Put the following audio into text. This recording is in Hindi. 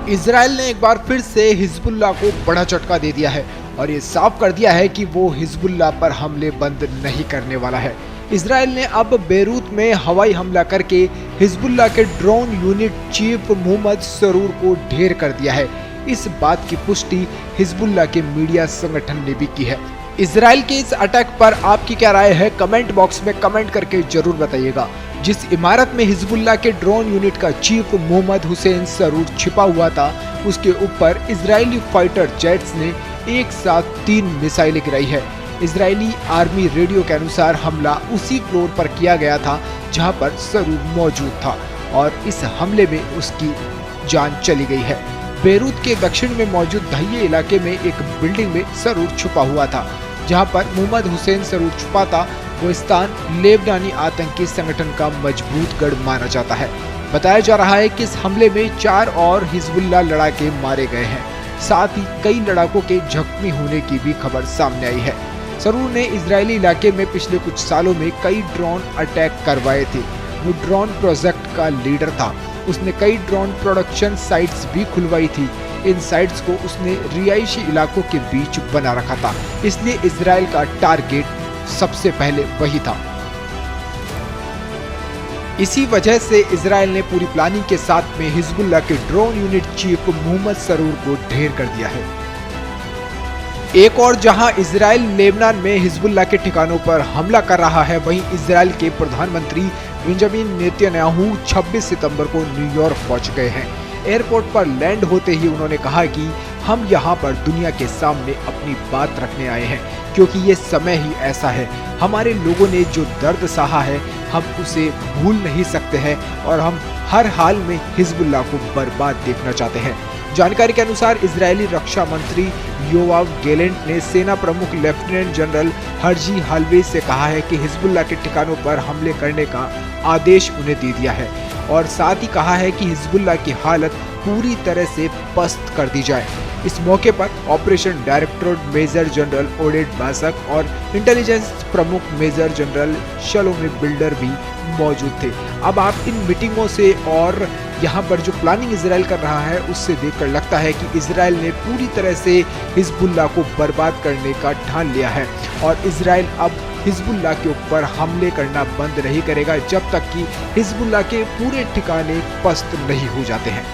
इजराइल ने एक बार फिर से हिजबुल्लाह को बड़ा झटका दे दिया है और ये साफ कर दिया है कि वो हिजबुल्लाह पर हमले बंद नहीं करने वाला है। इजराइल ने अब बेरूत में हवाई हमला करके हिजबुल्लाह के ड्रोन यूनिट चीफ मोहम्मद सरूर को ढेर कर दिया है। इस बात की पुष्टि हिजबुल्लाह के मीडिया संगठन ने भी की है। इजराइल के इस अटैक पर आपकी क्या राय है, कमेंट बॉक्स में कमेंट करके जरूर बताइएगा। जिस इमारत में हिजबुल्लाह के ड्रोन यूनिट का चीफ मोहम्मद हुसैन सरूर छिपा हुआ था, उसके ऊपर इजरायली फाइटर जेट्स ने एक साथ 3 मिसाइलें गिराई है। इजरायली आर्मी रेडियो के अनुसार हमला उसी फ्लोर पर किया गया था जहां पर सरूर मौजूद था और इस हमले में उसकी जान चली गई है। बेरूत के दक्षिण में मौजूद दहिये इलाके में एक बिल्डिंग में सरूर छुपा हुआ था। जहां पर मोहम्मद हुसैन सरूर छुपा था, वो स्थान लेबनानी आतंकी संगठन का मजबूत गढ़ माना जाता है। बताया जा रहा है कि इस हमले में 4 और हिजबुल्लाह लड़ाके मारे गए हैं। साथ ही कई लड़ाकों के जख्मी होने की भी खबर सामने आई है। सरूर ने इजरायली इलाके में पिछले कुछ सालों में कई ड्रोन अटैक करवाए थे। वो ड्रोन प्रोजेक्ट का लीडर था। उसने कई ड्रोन प्रोडक्शन साइट्स भी खुलवाई थी। इन साइट्स को उसने रिहायशी इलाकों के बीच बना रखा था, इसलिए इजराइल का टारगेट सबसे पहले वही था। इसी वजह से इजराइल ने पूरी प्लानिंग के साथ में हिजबुल्लाह के ड्रोन यूनिट चीफ मोहम्मद सरूर को ढेर कर दिया है। एक और जहां इजराइल लेबनान में हिजबुल्लाह के ठिकानों पर हमला कर रहा है, वहीं इजराइल के प्रधानमंत्री बेंजामिन नेतन्याहू 26 सितंबर को न्यूयॉर्क पहुंच गए हैं। एयरपोर्ट पर लैंड होते ही उन्होंने कहा कि हम यहां पर दुनिया के सामने अपनी बात रखने आए हैं, क्योंकि ये समय ही ऐसा है। हमारे लोगों ने जो दर्द सहा है, हम उसे भूल नहीं सकते हैं और हम हर हाल में हिजबुल्लाह को बर्बाद देखना चाहते हैं। जानकारी के अनुसार इजरायली रक्षा मंत्री योआव गैलेंट ने सेना प्रमुख लेफ्टिनेंट जनरल हर्जी हालवे से कहा है कि हिजबुल्लाह के ठिकानों पर हमले करने का आदेश उन्हें दे दिया है और साथ ही कहा है कि हिजबुल्लाह की हालत पूरी तरह से पस्त कर दी जाए। इस मौके पर ऑपरेशन डायरेक्टर मेजर जनरल ओडेड बासक और इंटेलिजेंस प्रमुख मेजर जनरल शलोमी बिल्डर भी मौजूद थे। अब आप इन मीटिंगों से और यहाँ पर जो प्लानिंग इजराइल कर रहा है, उससे देखकर लगता है कि इजराइल ने पूरी तरह से हिजबुल्लाह को बर्बाद करने का ठान लिया है और इजराइल अब हिजबुल्लाह के ऊपर हमले करना बंद नहीं करेगा जब तक कि हिजबुल्लाह के पूरे ठिकाने पस्त नहीं हो जाते हैं।